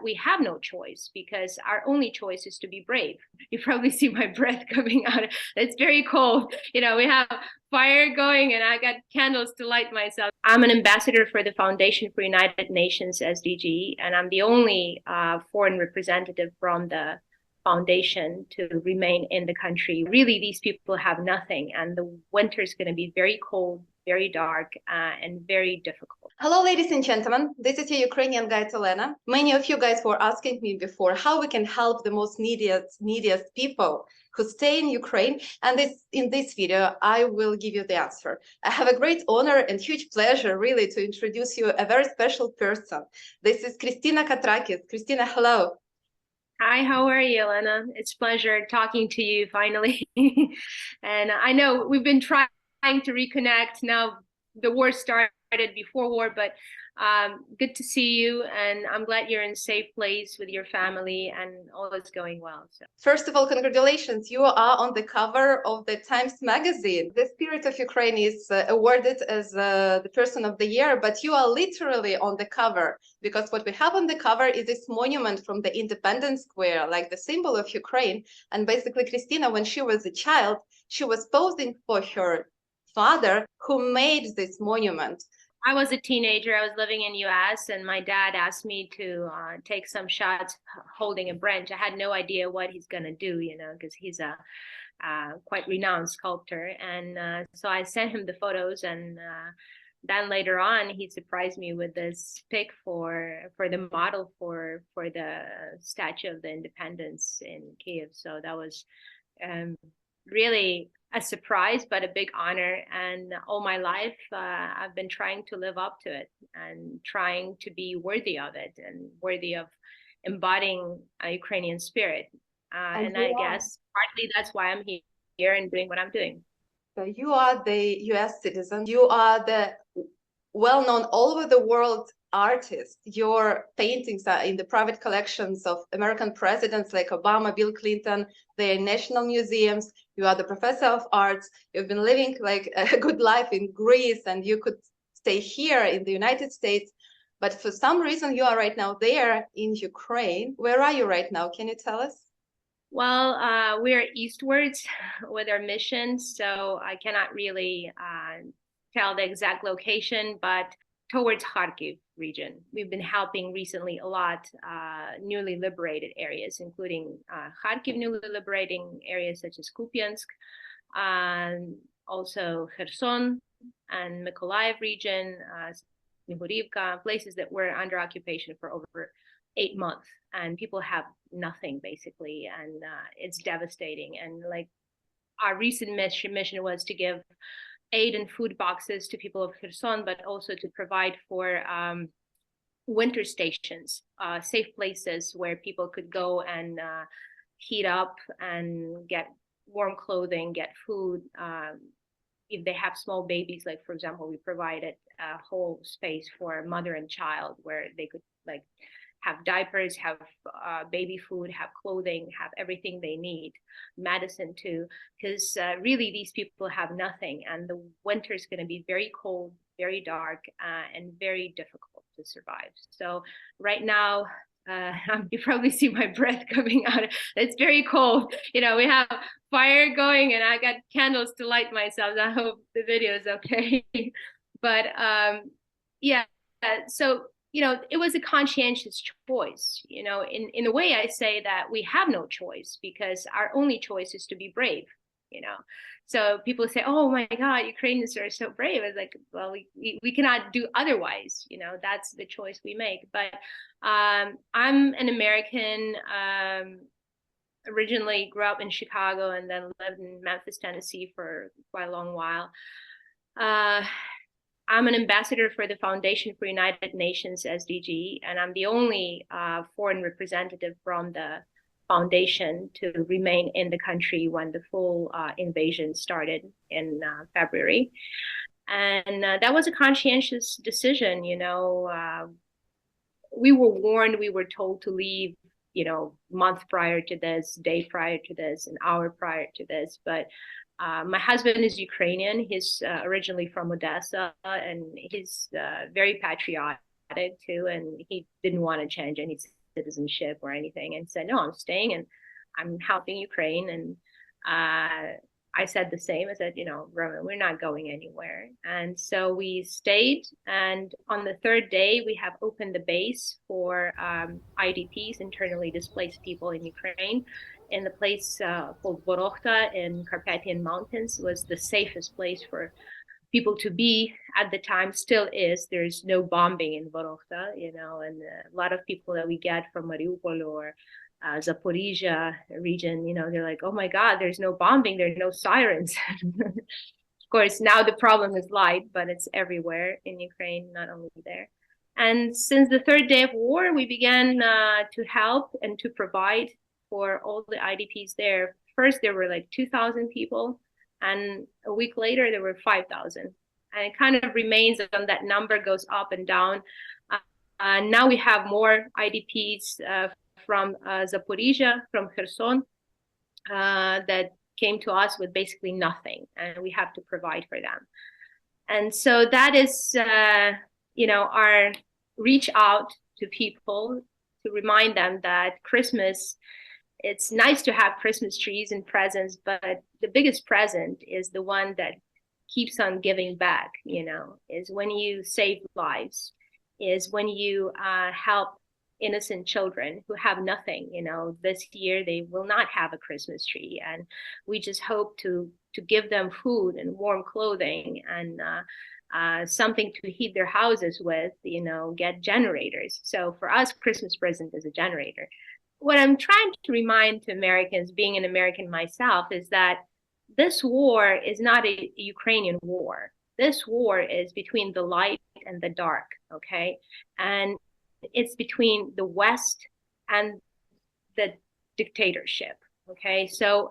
we have no choice because our only choice is to be brave. You probably see my breath coming out. It's very cold. We have fire going and I got candles to light myself. I'm an ambassador for the Foundation for United Nations SDG, and I'm the only foreign representative from the foundation to remain in the country. Really, these people have nothing, and the winter is going to be very cold, very dark, and very difficult. Hello, ladies and gentlemen. This is your Ukrainian guide, Elena. Many of you guys were asking me before how we can help the most neediest people who stay in Ukraine. And in this video, I will give you the answer. I have a great honor and huge pleasure, really, to introduce you a very special person. This is Christina Katrakis. Christina, hello. Hi, how are you, Elena? It's a pleasure talking to you finally. And I know we've been trying to reconnect. Now the war started before war, but good to see you, and I'm glad you're in a safe place with your family and all is going well. So. First of all, congratulations. You are on the cover of the Times magazine. The Spirit of Ukraine is awarded as the Person of the Year, but you are literally on the cover, because what we have on the cover is this monument from the Independence Square, like the symbol of Ukraine. And basically, Christina, when she was a child, she was posing for her father, who made this monument. I was a teenager. I was living in US, and my dad asked me to take some shots holding a branch. I had no idea what he's going to do, because he's a quite renowned sculptor. And so I sent him the photos, and then later on, he surprised me with this pic for the model for the Statue of the Independence in Kyiv. So that was really a surprise, but a big honor. And all my life, I've been trying to live up to it and trying to be worthy of it and worthy of embodying a Ukrainian spirit. And I guess partly that's why I'm here and doing what I'm doing. So you are the US citizen. You are the well-known all over the world artist. Your paintings are in the private collections of American presidents like Obama, Bill Clinton, their national museums. You are the professor of arts. You've been living like a good life in Greece, and you could stay here in the United States. But for some reason, you are right now there in Ukraine. Where are you right now? Can you tell us? Well, we're eastwards with our mission, so I cannot really tell the exact location, but towards Kharkiv region. We've been helping recently a lot newly liberated areas, including Kharkiv newly liberating areas such as Kupiansk, also Kherson and Mykolaiv region, Snihurivka, places that were under occupation for over 8 months, and people have nothing basically, and it's devastating. And like our recent mission was to give aid and food boxes to people of Kherson, but also to provide for winter stations, safe places where people could go and heat up and get warm clothing, get food. If they have small babies, like for example, we provided a whole space for mother and child where they could like have diapers, have baby food, have clothing, have everything they need, medicine too, because really these people have nothing, and the winter is going to be very cold, very dark, and very difficult to survive. So right now, you probably see my breath coming out. It's very cold. We have fire going, and I got candles to light myself. I hope the video is okay. But yeah, so it was a conscientious choice. In a way, I say that we have no choice because our only choice is to be brave. So people say, "Oh my God, Ukrainians are so brave." It's like, well, we cannot do otherwise. That's the choice we make. But I'm an American. Originally grew up in Chicago and then lived in Memphis, Tennessee for quite a long while. I'm an ambassador for the Foundation for United Nations SDG, and I'm the only foreign representative from the foundation to remain in the country when the full invasion started in February. And that was a conscientious decision. We were warned, we were told to leave, month prior to this, day prior to this, an hour prior to this, but my husband is Ukrainian. He's originally from Odessa, and he's very patriotic too, and he didn't want to change anything citizenship or anything, and said, no, I'm staying and I'm helping Ukraine. And I said the same. I said, Roman, we're not going anywhere. And so we stayed. And on the third day, we have opened the base for IDPs, internally displaced people in Ukraine. In the place called Vorokhta in Carpathian Mountains was the safest place for people to be at the time, still is. There's no bombing in Vorokhta, and a lot of people that we get from Mariupol or Zaporizhia region, they're like, oh my God, there's no bombing, there's no sirens. Of course, now the problem is light, but it's everywhere in Ukraine, not only there. And since the third day of war, we began to help and to provide for all the IDPs there. First, there were like 2,000 people, and a week later, there were 5,000. And it kind of remains on that number, goes up and down. Now we have more IDPs from Zaporizhia, from Kherson, that came to us with basically nothing, and we have to provide for them. And so that is, our reach out to people to remind them that Christmas, it's nice to have Christmas trees and presents, but the biggest present is the one that keeps on giving back, is when you save lives, is when you help innocent children who have nothing. This year they will not have a Christmas tree, and we just hope to give them food and warm clothing and something to heat their houses with, get generators. So for us, Christmas present is a generator. What I'm trying to remind to Americans, being an American myself, is that this war is not a Ukrainian war. This war is between the light and the dark, okay? And it's between the West and the dictatorship, okay? So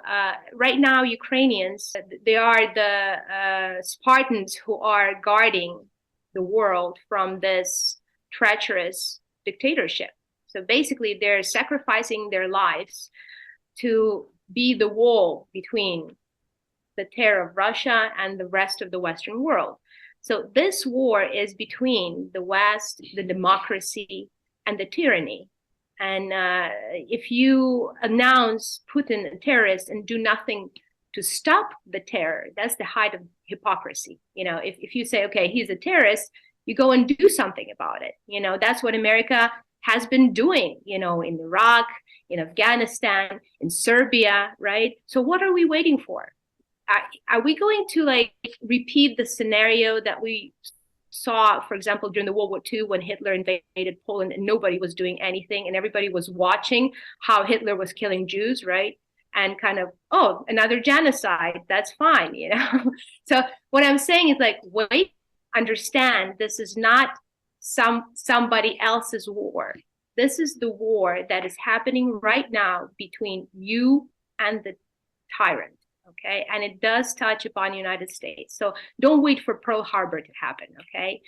right now, Ukrainians, they are the Spartans who are guarding the world from this treacherous dictatorship. So basically, they're sacrificing their lives to be the wall between the terror of Russia and the rest of the Western world. So this war is between the West, the democracy, and the tyranny. And if you announce Putin a terrorist and do nothing to stop the terror, that's the height of hypocrisy. If you say, okay, he's a terrorist, you go and do something about it. That's what America has been doing, in Iraq, in Afghanistan, in Serbia, right? So what are we waiting for? Are we going to repeat the scenario that we saw, for example, during the World War II when Hitler invaded Poland and nobody was doing anything and everybody was watching how Hitler was killing Jews, right? And kind of, oh, another genocide, that's fine, So what I'm saying is wait, understand, this is not somebody else's war. This is the war that is happening right now between you and the tyrant. Okay, and it does touch upon the United States. So don't wait for Pearl Harbor to happen. Okay,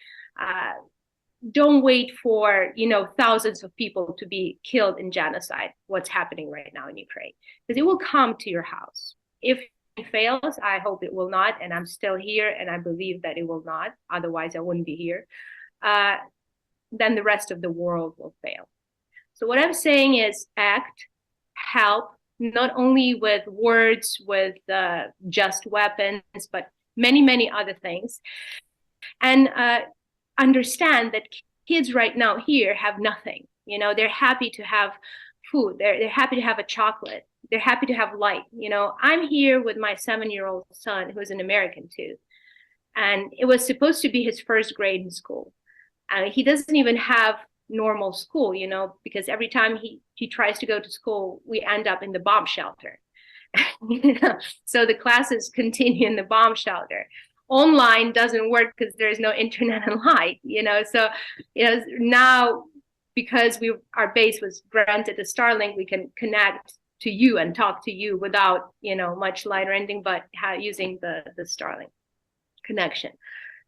don't wait for thousands of people to be killed in genocide. What's happening right now in Ukraine, because it will come to your house. If it fails, I hope it will not, and I'm still here, and I believe that it will not. Otherwise, I wouldn't be here. Then the rest of the world will fail. So what I'm saying is act, help. Not only with words, with just weapons, but many, many other things. And understand that kids right now here have nothing. They're happy to have food. They're happy to have a chocolate. They're happy to have light. I'm here with my 7-year-old son, who is an American too. And it was supposed to be his first grade in school. He doesn't even have normal school, because every time he tries to go to school, we end up in the bomb shelter. So the classes continue in the bomb shelter. Online doesn't work because there's no internet and light, So, now because our base was granted a Starlink, we can connect to you and talk to you without, much light or anything, but using the Starlink connection.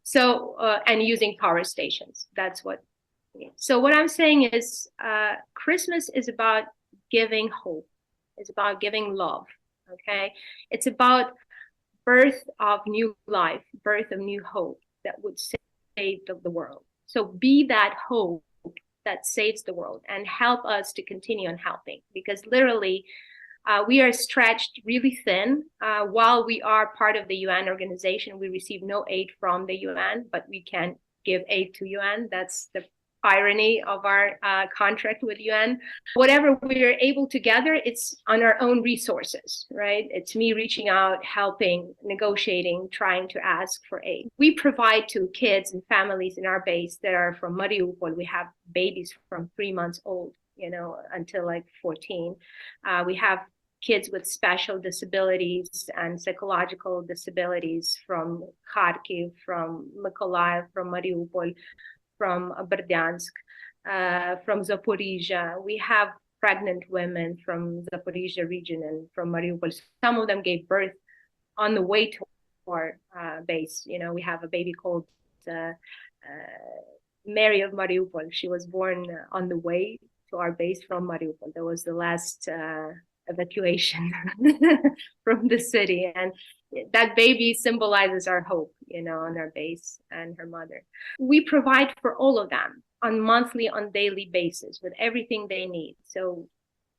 So, and using power stations. That's what. So what I'm saying is Christmas is about giving hope. It's about giving love, okay? It's about birth of new life, birth of new hope that would save the world. So be that hope that saves the world and help us to continue on helping, because literally we are stretched really thin. While we are part of the UN organization, we receive no aid from the UN, but we can give aid to UN. That's the irony of our contract with UN. Whatever we are able to gather, it's on our own resources, right? It's me reaching out, helping, negotiating, trying to ask for aid. We provide to kids and families in our base that are from Mariupol. We have babies from 3 months old, until like 14. We have kids with special disabilities and psychological disabilities from Kharkiv, from Mykolaiv, from Mariupol, from Berdyansk, from Zaporizhia. We have pregnant women from Zaporizhia region and from Mariupol. Some of them gave birth on the way to our base. We have a baby called Mary of Mariupol. She was born on the way to our base from Mariupol. That was the last evacuation from the city. And that baby symbolizes our hope, on our base, and her mother. We provide for all of them on monthly, on daily basis with everything they need. So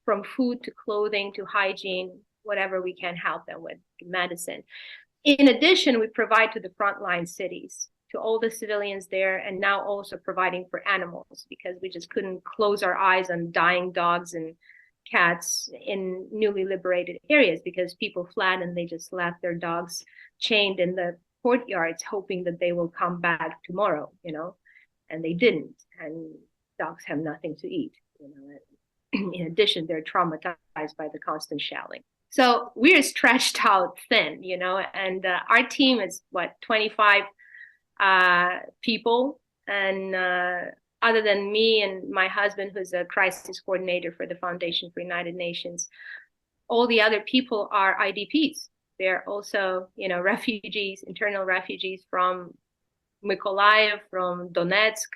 from food to clothing to hygiene, whatever we can help them with, medicine. In addition, we provide to the frontline cities, to all the civilians there, and now also providing for animals, because we just couldn't close our eyes on dying dogs and cats in newly liberated areas, because people fled and they just left their dogs chained in the courtyards, hoping that they will come back tomorrow, and they didn't. And dogs have nothing to eat, In addition, they're traumatized by the constant shelling. So we're stretched out thin, and our team is 25 people, and other than me and my husband, who's a crisis coordinator for the Foundation for United Nations, all the other people are IDPs. They're also, refugees, internal refugees from Mykolaiv, from Donetsk,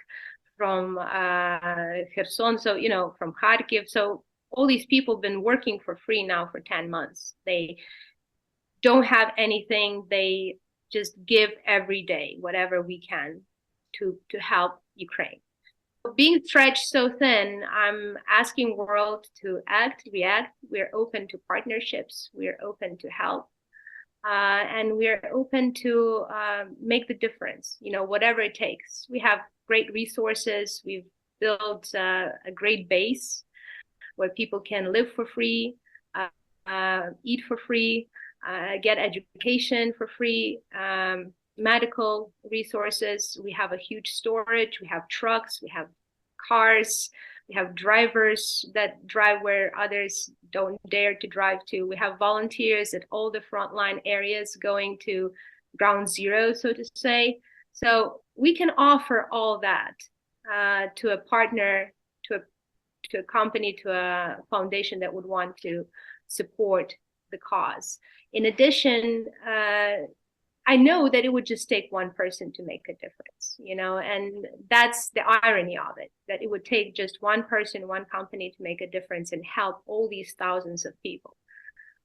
from Kherson, so, from Kharkiv. So all these people have been working for free now for 10 months. They don't have anything. They just give every day, whatever we can to help Ukraine. Being stretched so thin, I'm asking world to act, react. We're open to partnerships. We're open to help. And we're open to make the difference, whatever it takes. We have great resources. We've built a great base where people can live for free, eat for free, get education for free, medical resources. We have a huge storage. We have trucks. We have cars. We have drivers that drive where others don't dare to drive to. We have volunteers at all the frontline areas going to ground zero, so to say. So we can offer all that to a partner, to a company, to a foundation that would want to support the cause. In addition, I know that it would just take one person to make a difference, and that's the irony of it, that it would take just one person, one company to make a difference and help all these thousands of people.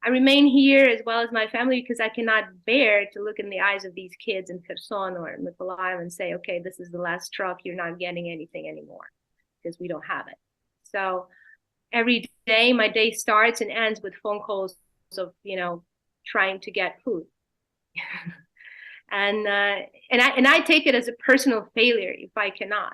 I remain here as well as my family because I cannot bear to look in the eyes of these kids in Kherson or Mykolaiv and say, okay, this is the last truck, you're not getting anything anymore because we don't have it. So every day, my day starts and ends with phone calls of, trying to get food. And I take it as a personal failure if I cannot.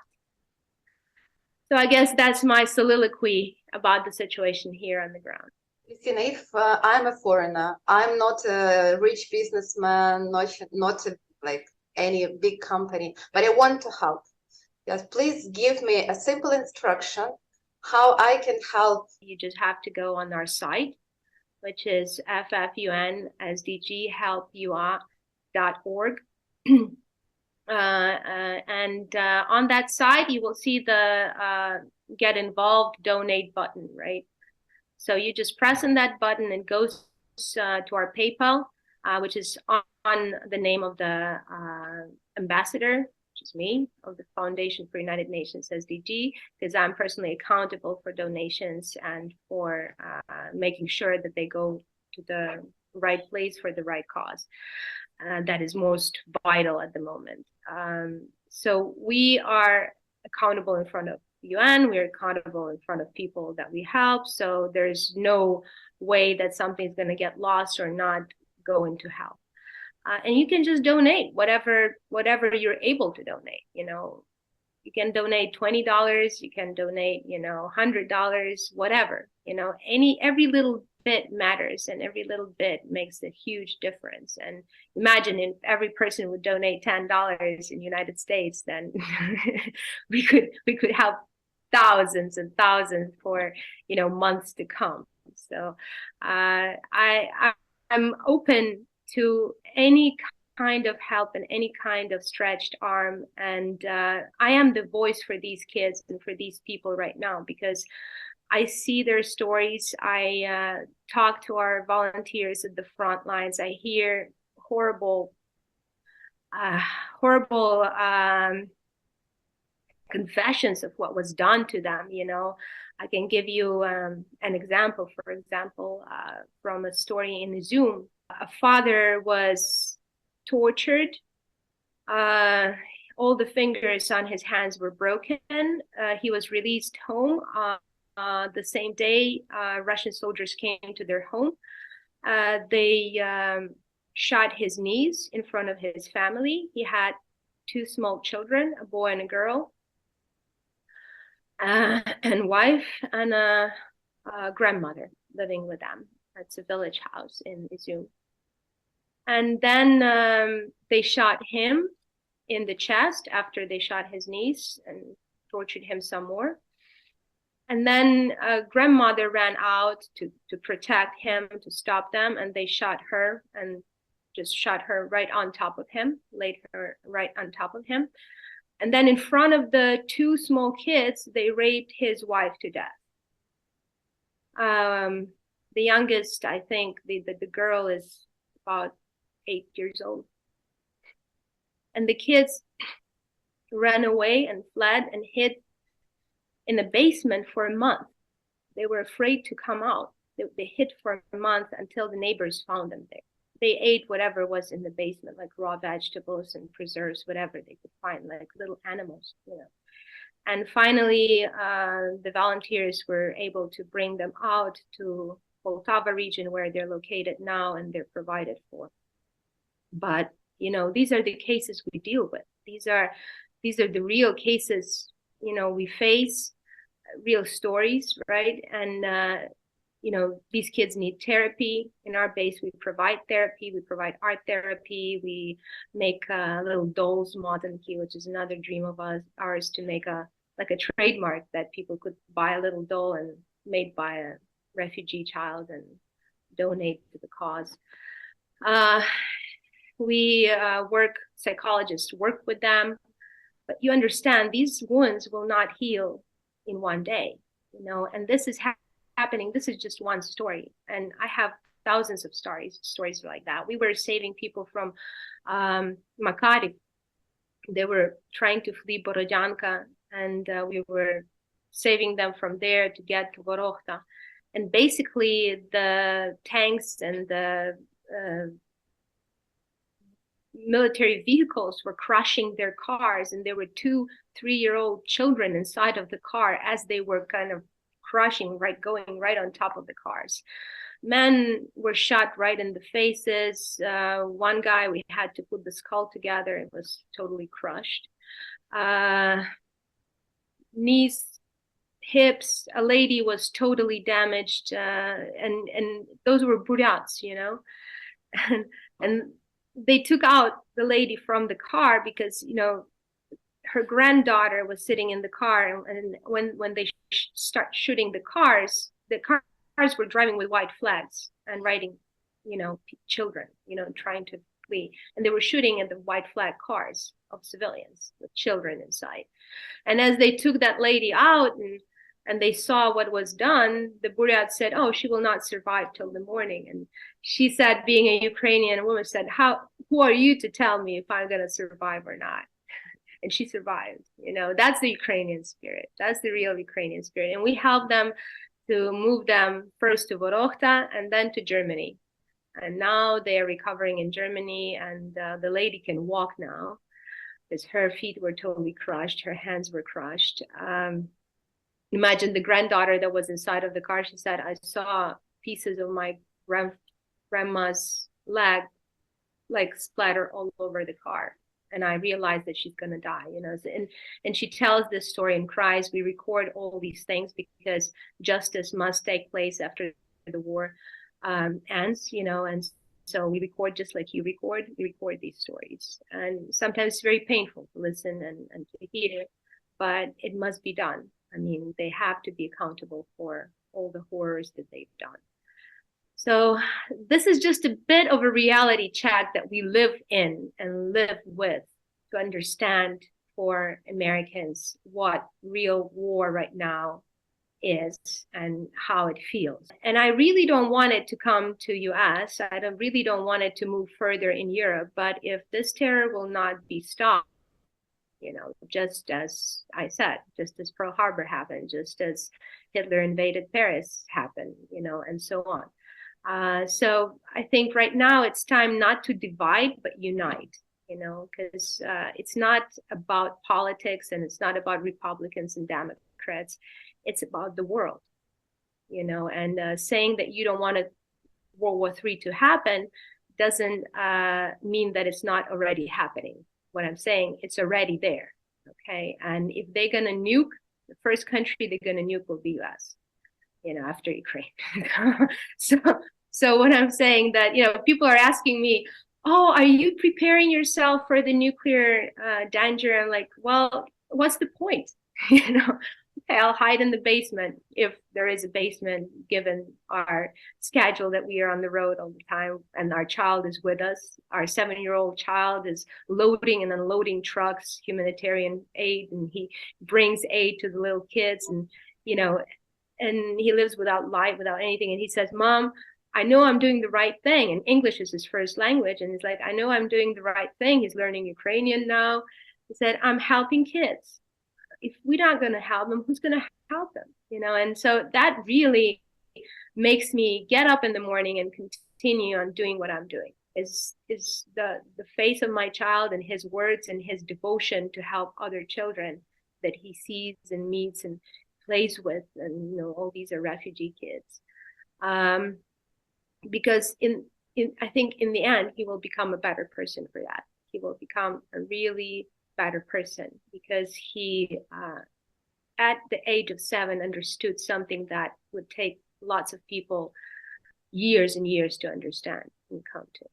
So I guess that's my soliloquy about the situation here on the ground. Christina, if I'm a foreigner, I'm not a rich businessman, not like any big company, but I want to help. Yes, please give me a simple instruction how I can help. You just have to go on our site, which is FFUN SDG-HELP .org. And on that side, you will see the get involved, donate button, right? So you just press on that button and goes to our PayPal, which is on the name of the ambassador, which is me, of the Foundation for United Nations SDG, because I'm personally accountable for donations and for making sure that they go to the right place for the right cause. That is most vital at the moment. So we are accountable in front of UN. We're accountable in front of people that we help. So there's no way that something's going to get lost or not go into help. And you can just donate whatever you're able to donate. You can donate $20, you can donate, $100, whatever. Every little bit matters, and every little bit makes a huge difference. And imagine if every person would donate $10 in the United States, then we could have thousands and thousands for months to come. So I'm open to any kind of help and any kind of stretched arm, and I am the voice for these kids and for these people right now, because I see their stories. I talk to our volunteers at the front lines. I hear horrible confessions of what was done to them. I can give you an example, for example, from a story in Zoom. A father was tortured. All the fingers on his hands were broken. He was released home. The same day, Russian soldiers came to their home. They shot his knees in front of his family. He had 2 small children, a boy and a girl, and wife, and a grandmother living with them. It's a village house in Izum. And then they shot him in the chest after they shot his knees and tortured him some more. And then a grandmother ran out to protect him, to stop them, and they shot her and just shot her right on top of him, laid her right on top of him. And then in front of the 2 small kids, they raped his wife to death. The youngest, I think, the girl is about 8 years old. And the kids ran away and fled and hid in the basement for a month. They were afraid to come out. They hid for a month until the neighbors found them there. They ate whatever was in the basement, like raw vegetables and preserves, whatever they could find, like little animals, And finally, the volunteers were able to bring them out to Poltava region, where they're located now, and they're provided for. But these are the cases we deal with. These are the real cases we face, real stories, right? And these kids need therapy. In our base, we provide therapy. We provide art therapy. We make little dolls, modelki, which is another dream of ours, to make a trademark that people could buy a little doll and made by a refugee child and donate to the cause. Psychologists work with them, but you understand these wounds will not heal in one day, and this is happening. This is just one story, and I have thousands of stories like that. We were saving people from Makariv. They were trying to flee Borodyanka, and we were saving them from there to get to Vorokhta. And basically the tanks and the military vehicles were crushing their cars, and there were 2-3-year-old children inside of the car as they were kind of crushing, going right on top of the cars. Men were shot right in the faces. One guy, we had to put the skull together. It was totally crushed. Knees, hips, a lady was totally damaged, and those were Buryats, and they took out the lady from the car because her granddaughter was sitting in the car, and when they start shooting the cars were driving with white flags and writing children trying to flee, and they were shooting at the white flag cars of civilians with children inside. And as they took that lady out and they saw what was done, the Buryat said, "Oh, she will not survive till the morning." And she said, being a Ukrainian woman, said, who are you to tell me if I'm going to survive or not? And she survived. That's the Ukrainian spirit. That's the real Ukrainian spirit. And we helped them to move them first to Vorokhta and then to Germany. And now they are recovering in Germany, and the lady can walk now because her feet were totally crushed. Her hands were crushed. imagine the granddaughter that was inside of the car. She said, I saw pieces of my grandma's leg like splatter all over the car. And I realized that she's going to die, you know. And she tells this story and cries. We record all these things because justice must take place after the war ends, you know. And so we record just like you record. We record these stories. And sometimes it's very painful to listen and to hear, but it must be done. I mean, they have to be accountable for all the horrors that they've done. So this is just a bit of a reality check that we live in and live with to understand for Americans what real war right now is and how it feels. And I really don't want it to come to US. I really don't want it to move further in Europe. But if this terror will not be stopped, you know, just as I said, just as Pearl Harbor happened, just as Hitler invaded Paris happened, you know, and so on. So I think right now it's time not to divide, but unite, you know, because it's not about politics and it's not about Republicans and Democrats. It's about the world, you know, and saying that you don't want World War III to happen doesn't mean that it's not already happening. What I'm saying, it's already there, okay? And if they're going to nuke, the first country they're going to nuke will be US, you know, after Ukraine. So what I'm saying that, you know, people are asking me, oh, are you preparing yourself for the nuclear danger? I'm like, well, what's the point? You know, okay, I'll hide in the basement if there is a basement, given our schedule that we are on the road all the time and our child is with us. Our 7-year-old child is loading and unloading trucks, humanitarian aid, and he brings aid to the little kids, and, you know, and he lives without light, without anything. And he says, Mom, I know I'm doing the right thing. And English is his first language. And he's like, I know I'm doing the right thing. He's learning Ukrainian now. He said, I'm helping kids. If we're not going to help them, who's going to help them? You know, and so that really makes me get up in the morning and continue on doing what I'm doing. Is the face of my child and his words and his devotion to help other children that he sees and meets and plays with, and, you know, all these are refugee kids. Because I think in the end, he will become a better person for that. He will become a really better person because he, at the age of 7, understood something that would take lots of people years and years to understand and come to.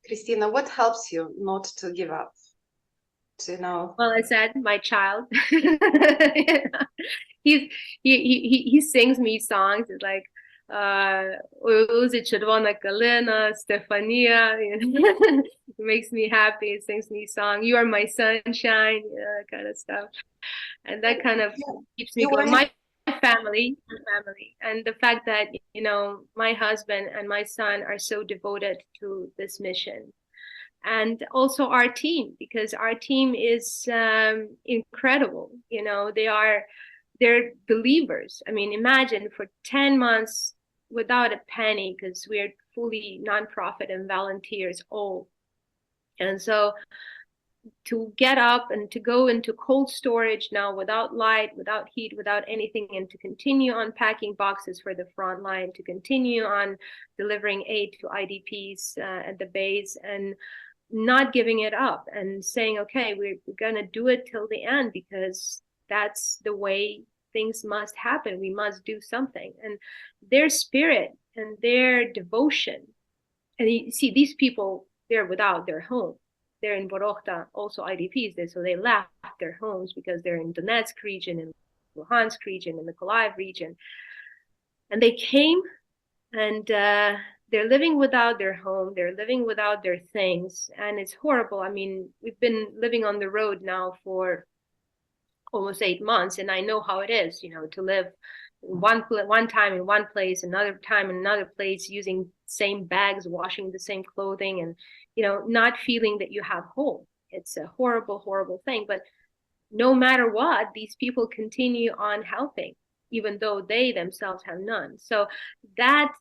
Christina, what helps you not to give up? To know. Well, I said my child. He sings me songs. It's like Червона Калина, Stefania. It makes me happy. It sings me song. You are my sunshine, kind of stuff, and that kind of keeps me going. My family, and the fact that, you know, my husband and my son are so devoted to this mission. And also our team, because our team is incredible. You know, they're believers. I mean, imagine for 10 months without a penny, because we're fully nonprofit and volunteers all. And so to get up and to go into cold storage now without light, without heat, without anything, and to continue on packing boxes for the front line, to continue on delivering aid to IDPs at the base, and not giving it up and saying, okay, we're going to do it till the end, because that's the way things must happen. We must do something. And their spirit and their devotion. And you see, these people, they're without their home. They're in Borokhta, also IDPs. So they left their homes because they're in Donetsk region, in Luhansk region, in the Kyiv region. And they came, and they're living without their home. They're living without their things. And it's horrible. I mean, we've been living on the road now for almost 8 months. And I know how it is, you know, to live one time in one place, another time in another place, using same bags, washing the same clothing, and, you know, not feeling that you have home. It's a horrible, horrible thing. But no matter what, these people continue on helping, even though they themselves have none. So that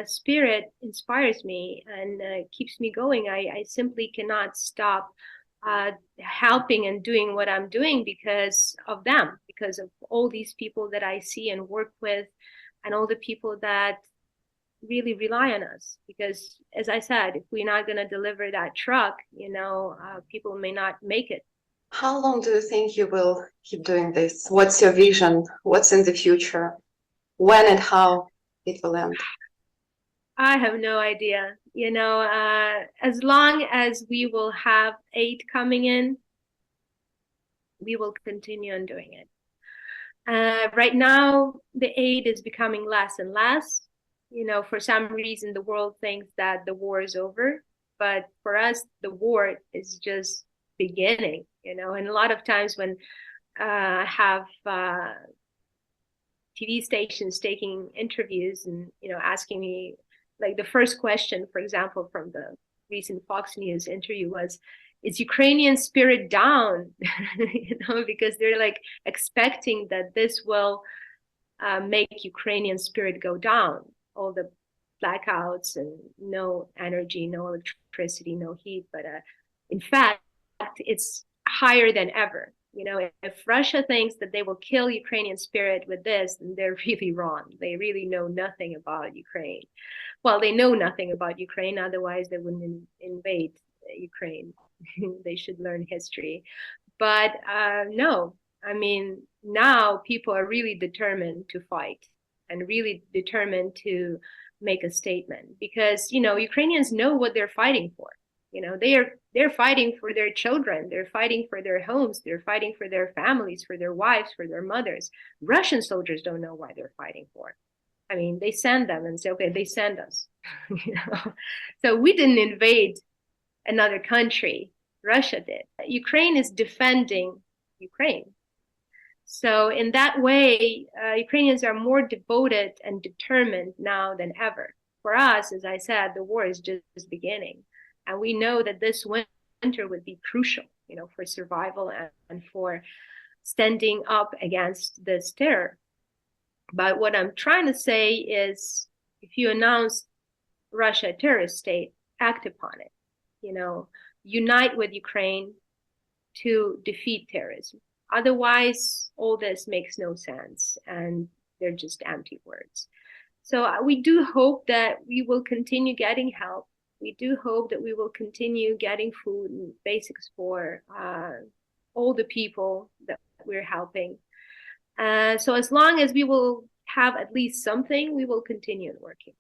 spirit inspires me and keeps me going. I simply cannot stop helping and doing what I'm doing because of them, because of all these people that I see and work with, and all the people that really rely on us. Because, as I said, if we're not going to deliver that truck, people may not make it. How long do you think you will keep doing this? What's your vision? What's in the future? When and how it will end? I have no idea. As long as we will have aid coming in, we will continue on doing it. Right now, the aid is becoming less and less. For some reason, the world thinks that the war is over, but for us, the war is just beginning. And a lot of times when I have TV stations taking interviews and asking me, like, the first question, for example, from the recent Fox News interview was, is Ukrainian spirit down? Because they're like expecting that this will make Ukrainian spirit go down. All the blackouts and no energy, no electricity, no heat. But in fact, it's higher than ever. If Russia thinks that they will kill Ukrainian spirit with this, then they're really wrong. They really know nothing about Ukraine. Well, they know nothing about Ukraine, otherwise they wouldn't invade Ukraine. They should learn history. But no, I mean, now people are really determined to fight and really determined to make a statement, because Ukrainians know what they're fighting for. They're fighting for their children, they're fighting for their homes, they're fighting for their families, for their wives, for their mothers. Russian soldiers don't know why they're fighting for. I mean, they send them and say, okay, they send us. So we didn't invade another country. Russia did. Ukraine is defending Ukraine. So in that way, Ukrainians are more devoted and determined now than ever. For us, as I said, the war is just beginning. And we know that this winter would be crucial, for survival and for standing up against this terror. But what I'm trying to say is, if you announce Russia a terrorist state, act upon it. Unite with Ukraine to defeat terrorism. Otherwise, all this makes no sense, and they're just empty words. So we do hope that we will continue getting help. We do hope that we will continue getting food and basics for all the people that we're helping. So as long as we will have at least something, we will continue working,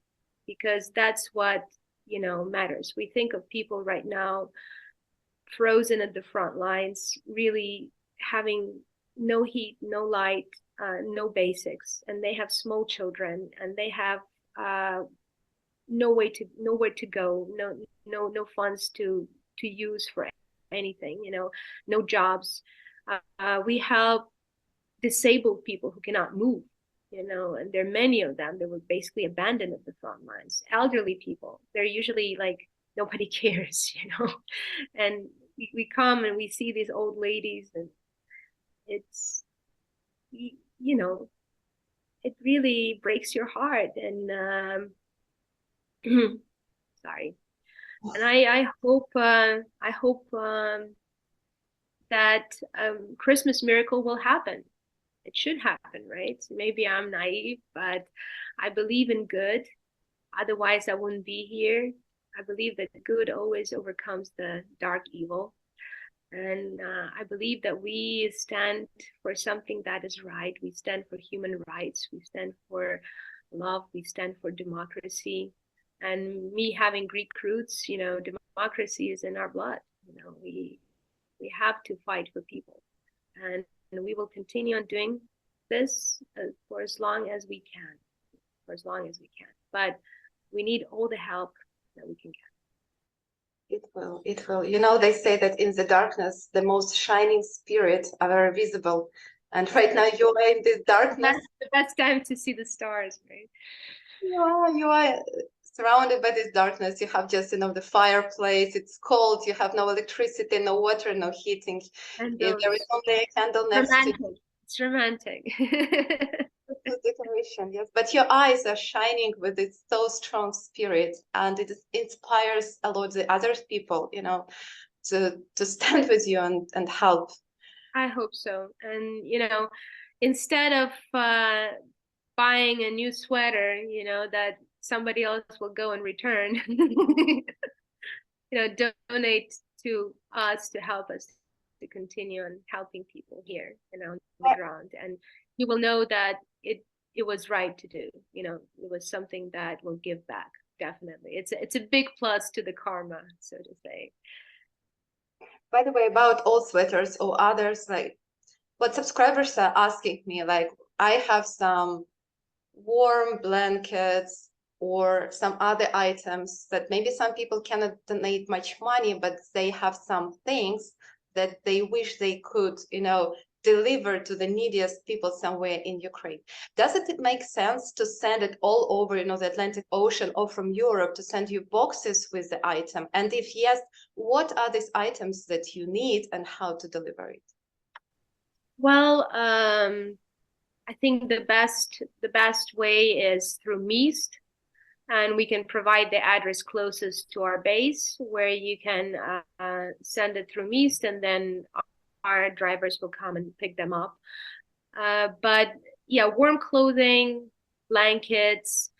because that's what matters. We think of people right now frozen at the front lines, really having no heat, no light, no basics, and they have small children, and they have nowhere to go, no funds to use for anything, no jobs. We help disabled people who cannot move, and there are many of them that were basically abandoned at the front lines. Elderly people, they're usually like, nobody cares, and we come and we see these old ladies, and it's, it really breaks your heart. And sorry. And I hope that Christmas miracle will happen. It should happen, right? Maybe I'm naive, but I believe in good. Otherwise, I wouldn't be here. I believe that good always overcomes the dark evil. And I believe that we stand for something that is right. We stand for human rights. We stand for love. We stand for democracy. And me having Greek roots, democracy is in our blood. We have to fight for people. And we will continue on doing this for as long as we can. But we need all the help that we can get. It will. They say that in the darkness, the most shining spirits are very visible. And right now you are in this darkness. That's the best time to see the stars, right? You are surrounded by this darkness. You have just, the fireplace. It's cold. You have no electricity, no water, no heating. There is only a candle next to you. It's romantic. Decoration, yes, but your eyes are shining with its so strong spirit, and it inspires a lot the other people, to stand with you and help. I hope so. And, instead of buying a new sweater, that somebody else will go and return, donate to us to help us to continue on helping people here, on the ground. And you will know that it was right to do. It was something that will give back. Definitely. It's a big plus to the karma, so to say. By the way, about all sweaters or others, like what subscribers are asking me, like I have some warm blankets or some other items that maybe some people cannot donate much money, but they have some things that they wish they could, deliver to the neediest people somewhere in Ukraine. Does it make sense to send it all over, the Atlantic Ocean or from Europe, to send you boxes with the item? And if yes, what are these items that you need and how to deliver it? Well, I think the best way is through Meest, and we can provide the address closest to our base where you can send it through Meest, and then our drivers will come and pick them up. But yeah, warm clothing, blankets,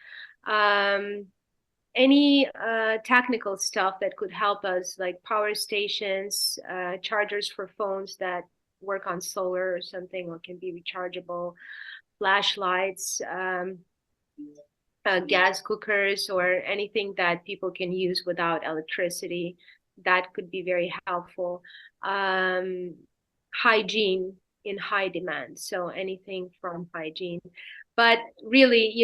any technical stuff that could help us, like power stations, chargers for phones that work on solar or something or can be rechargeable, flashlights, gas cookers, or anything that people can use without electricity. That could be very helpful. Hygiene in high demand, so anything from hygiene. But really,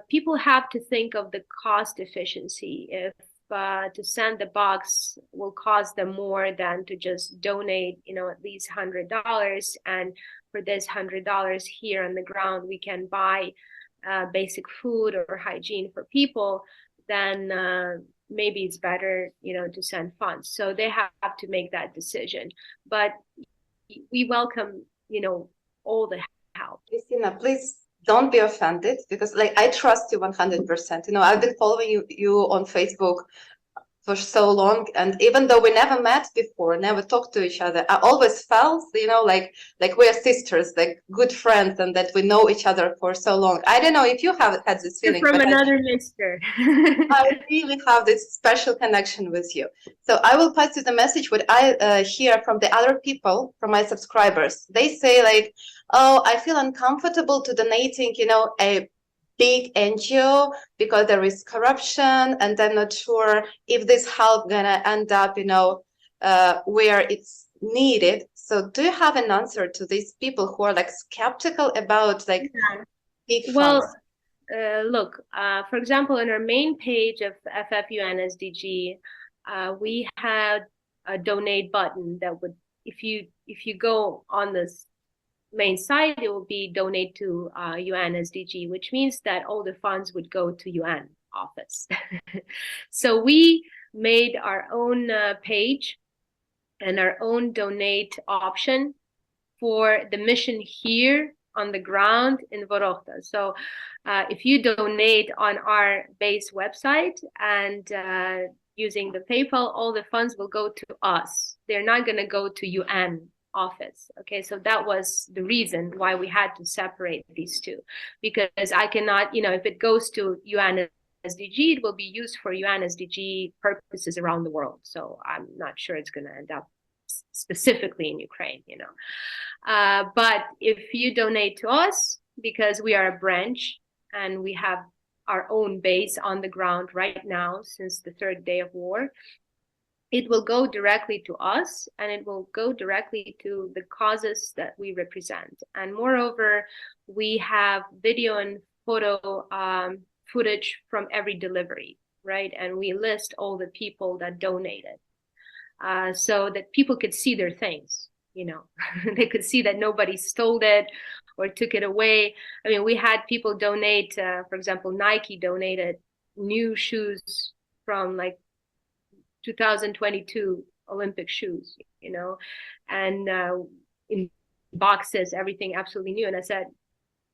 people have to think of the cost efficiency. If to send the box will cost them more than to just donate, at least $100, and for this $100 here on the ground we can buy basic food or hygiene for people, then maybe it's better, to send funds. So they have to make that decision. But we welcome, all the help. Christina, please don't be offended, because I trust you 100%. I've been following you on Facebook for so long, and even though we never met before, never talked to each other, I always felt, like we're sisters, like good friends, and that we know each other for so long. I don't know if you have had this feeling. You're from another mister. I really have this special connection with you. So I will pass you the message what I hear from the other people, from my subscribers. They say like, oh, I feel uncomfortable to donating, a big NGO because there is corruption, and I'm not sure if this help gonna end up, where it's needed. So do you have an answer to these people who are like skeptical about big funds? Look, for example, in our main page of FFUN SDG, we had a donate button that would, if you go on this main site, it will be donate to UN SDG, which means that all the funds would go to UN office. So we made our own page and our own donate option for the mission here on the ground in Vorokhta. So if you donate on our base website and using the PayPal, all the funds will go to us. They're not going to go to UN office. Okay, so that was the reason why we had to separate these two, because I cannot, if it goes to UN SDG, it will be used for UN SDG purposes around the world. So I'm not sure it's going to end up specifically in Ukraine, but if you donate to us, because we are a branch and we have our own base on the ground right now since the third day of war, it will go directly to us, and it will go directly to the causes that we represent. And moreover, we have video and photo footage from every delivery, right? And we list all the people that donated, so that people could see their things, they could see that nobody stole it or took it away. I mean, we had people donate, for example, Nike donated new shoes from 2022 Olympic shoes, and in boxes, everything absolutely new. And I said,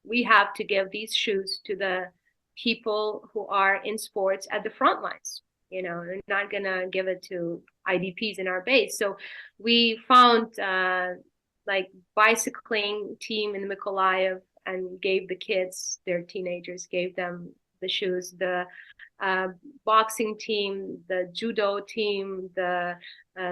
we have to give these shoes to the people who are in sports at the front lines. We're not gonna give it to IDPs in our base. So we found like bicycling team in Mykolaiv and gave the kids, their teenagers, gave them the shoes, the boxing team, the judo team, the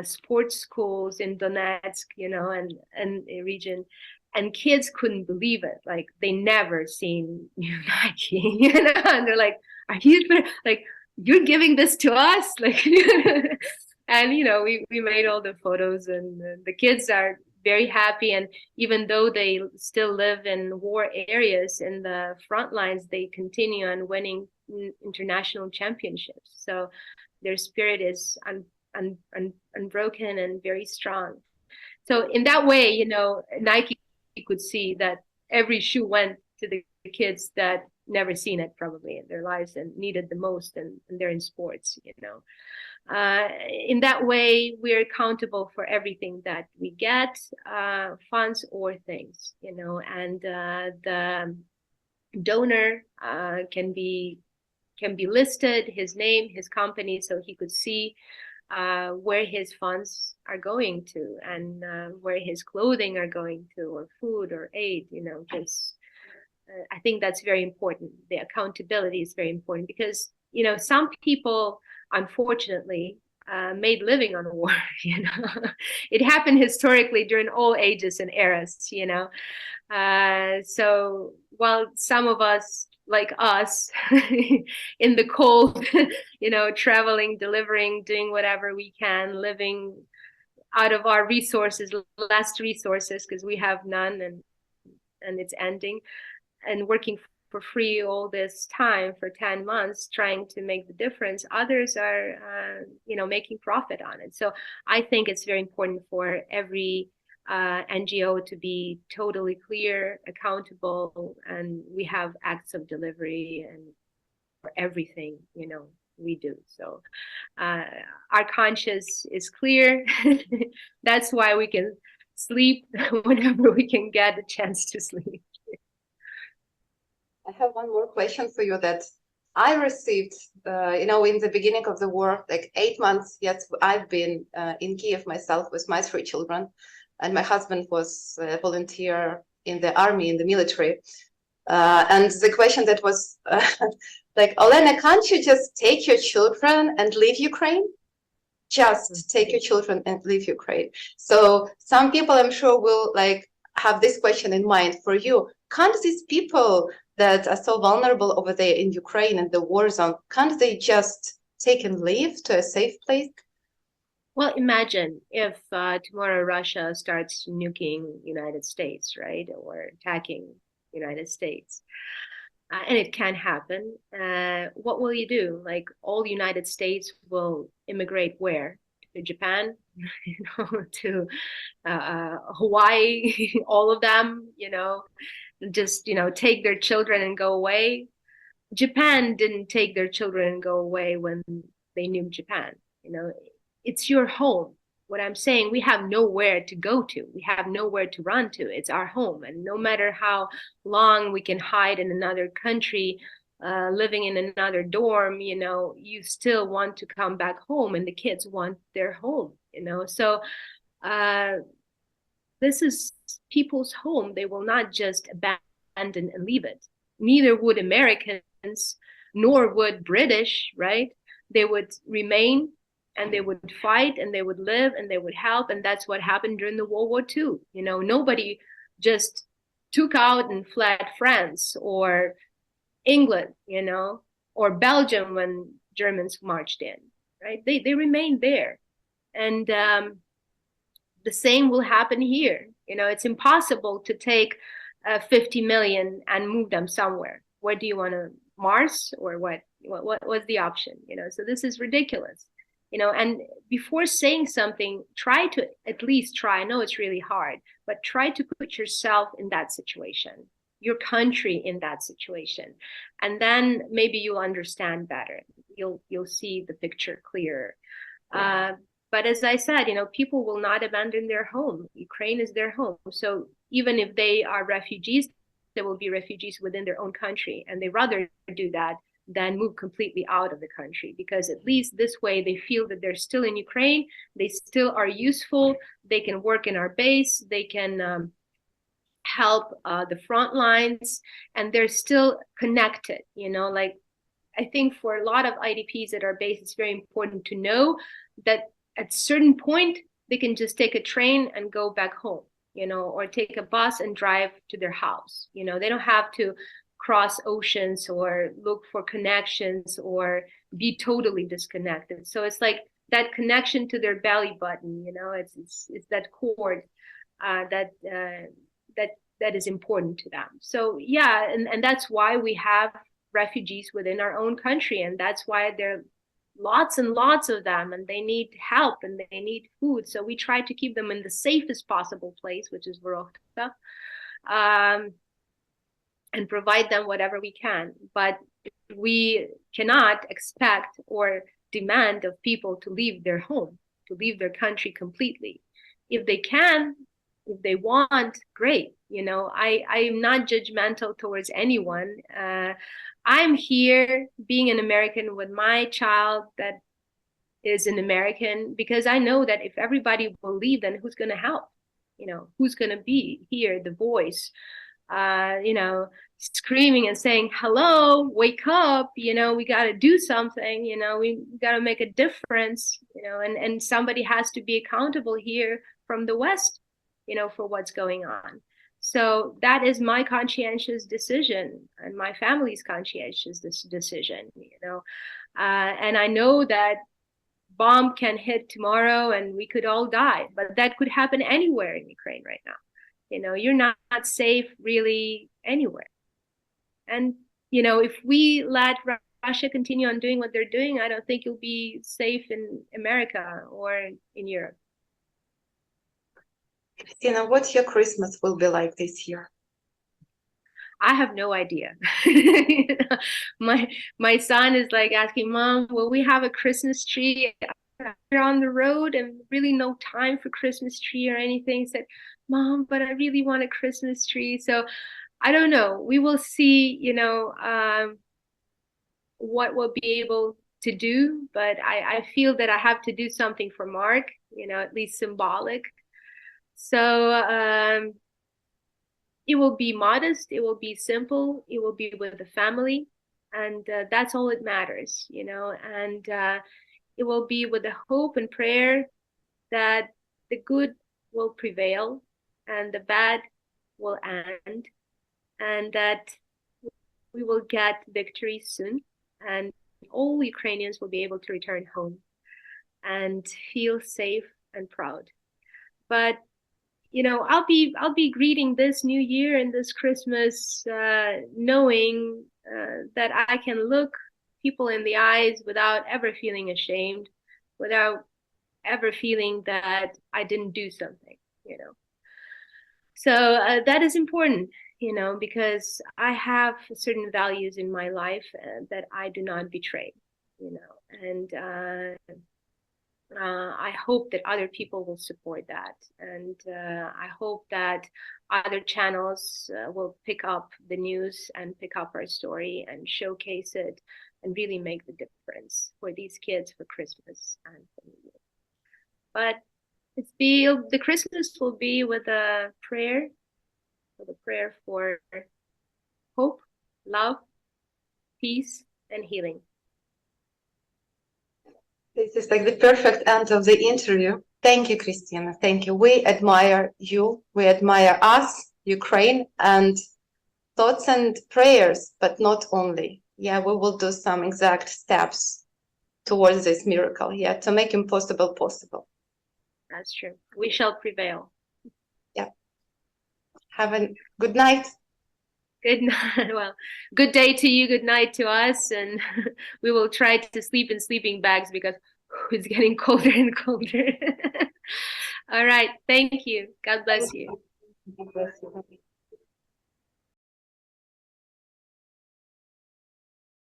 sports schools in Donetsk, and region. And kids couldn't believe it. Like they never seen Nike, and they're like, "Are you like you're giving this to us?" Like, and we made all the photos, and the kids are very happy. And even though they still live in war areas in the front lines, they continue on winning international championships. So their spirit is unbroken and very strong. So in that way, Nike could see that every shoe went to the kids that never seen it probably in their lives and needed the most, and they're in sports. In that way, we're accountable for everything that we get, funds or things, and the donor can be listed, his name, his company, so he could see where his funds are going to, and where his clothing are going to, or food or aid, because I think that's very important. The accountability is very important because, some people, unfortunately, made living on war, It happened historically during all ages and eras, So while some of us, like us, in the cold, traveling, delivering, doing whatever we can, living out of our resources, last resources, because we have none, and it's ending, and working for free all this time for 10 months, trying to make the difference. Others are, making profit on it. So I think it's very important for every NGO to be totally clear, accountable, and we have acts of delivery and for everything, we do. So our conscience is clear. That's why we can sleep whenever we can get a chance to sleep. I have one more question for you that I received, in the beginning of the war, like 8 months. Yes, I've been in Kyiv myself with my 3 children, and my husband was a volunteer in the army, in the military. And the question that was like, Olena, can't you just take your children and leave Ukraine? Just take your children and leave Ukraine. So some people, I'm sure, will have this question in mind for you. Can't these people that are so vulnerable over there in Ukraine and the war zone, can't they just take and leave to a safe place? Well, imagine if tomorrow Russia starts nuking United States, right, or attacking United States, and it can happen. What will you do? Like, all United States will immigrate where? To Japan, to Hawaii, all of them, just take their children and go away. Japan didn't take their children and go away when they nuked Japan. It's your home. What I'm saying, we have nowhere to go to. We have nowhere to run to. It's our home. And no matter how long we can hide in another country, living in another dorm, you still want to come back home, and the kids want their home, So this is people's home. They will not just abandon and leave it. Neither would Americans, nor would British, right? They would remain, and they would fight, and they would live, and they would help. And that's what happened during the World War II. Nobody just took out and fled France or England, or Belgium when Germans marched in, right? They remained there. And the same will happen here. It's impossible to take 50 million and move them somewhere. Where do you want to, Mars, or what was the option? So this is ridiculous. And before saying something, try to at least try. I know it's really hard, but try to put yourself in that situation, your country in that situation, and then maybe you'll understand better. You'll see the picture clearer. But as I said, people will not abandon their home. Ukraine is their home. So even if they are refugees, they will be refugees within their own country, and they rather do that than move completely out of the country, because at least this way they feel that they're still in Ukraine, they still are useful, they can work in our base, they can help the front lines, and they're still connected, you know. Like, I think for a lot of IDPs at our base, it's very important to know that at certain point, they can just take a train and go back home, you know, or take a bus and drive to their house. You know, they don't have to cross oceans or look for connections or be totally disconnected. So it's like that connection to their belly button, you know, it's that cord that is important to them. So yeah, and that's why we have refugees within our own country, and that's why there are lots and lots of them, and they need help and they need food. So we try to keep them in the safest possible place, which is Vorokhta, and provide them whatever we can. But we cannot expect or demand of people to leave their home, to leave their country completely. If they can, if they want, great. You know, I'm not judgmental towards anyone. I'm here being an American with my child that is an American, because I know that if everybody will leave, then who's going to help? You know, who's going to be here, the voice, you know, screaming and saying, hello, wake up, you know, we got to do something, you know, we got to make a difference, you know, and somebody has to be accountable here from the West, you know, for what's going on. So that is my conscientious decision and my family's conscientious decision, you know, and I know that bomb can hit tomorrow and we could all die, but that could happen anywhere in Ukraine right now. You know, you're not safe really anywhere. And, you know, if we let Russia continue on doing what they're doing, I don't think you'll be safe in America or in Europe. Christina, what your Christmas will be like this year? I have no idea. My son is like asking, Mom, will we have a Christmas tree? We're on the road and really no time for Christmas tree or anything. He said, Mom, but I really want a Christmas tree. So I don't know. We will see, you know, what we'll be able to do. But I feel that I have to do something for Mark, you know, at least symbolic. So it will be modest, it will be simple, it will be with the family, and that's all that matters, you know. And it will be with the hope and prayer that the good will prevail and the bad will end, and that we will get victory soon, and all Ukrainians will be able to return home and feel safe and proud. But you know, I'll be greeting this new year and this Christmas knowing that I can look people in the eyes without ever feeling ashamed, without ever feeling that I didn't do something, you know. So that is important, you know, because I have certain values in my life that I do not betray, you know, and I hope that other people will support that, and I hope that other channels will pick up the news and pick up our story and showcase it and really make the difference for these kids for Christmas and for New Year. But the Christmas will be with a prayer for hope, love, peace, and healing. This is like the perfect end of the interview. Thank you, Christina. Thank you. We admire you. We admire us, Ukraine, and thoughts and prayers, but not only. Yeah, we will do some exact steps towards this miracle, yeah, to make impossible possible. That's true. We shall prevail. Yeah. Have a good night. Good night. Well, good day to you, good night to us, and we will try to sleep in sleeping bags because it's getting colder and colder. All right. Thank you. God bless you. God bless you.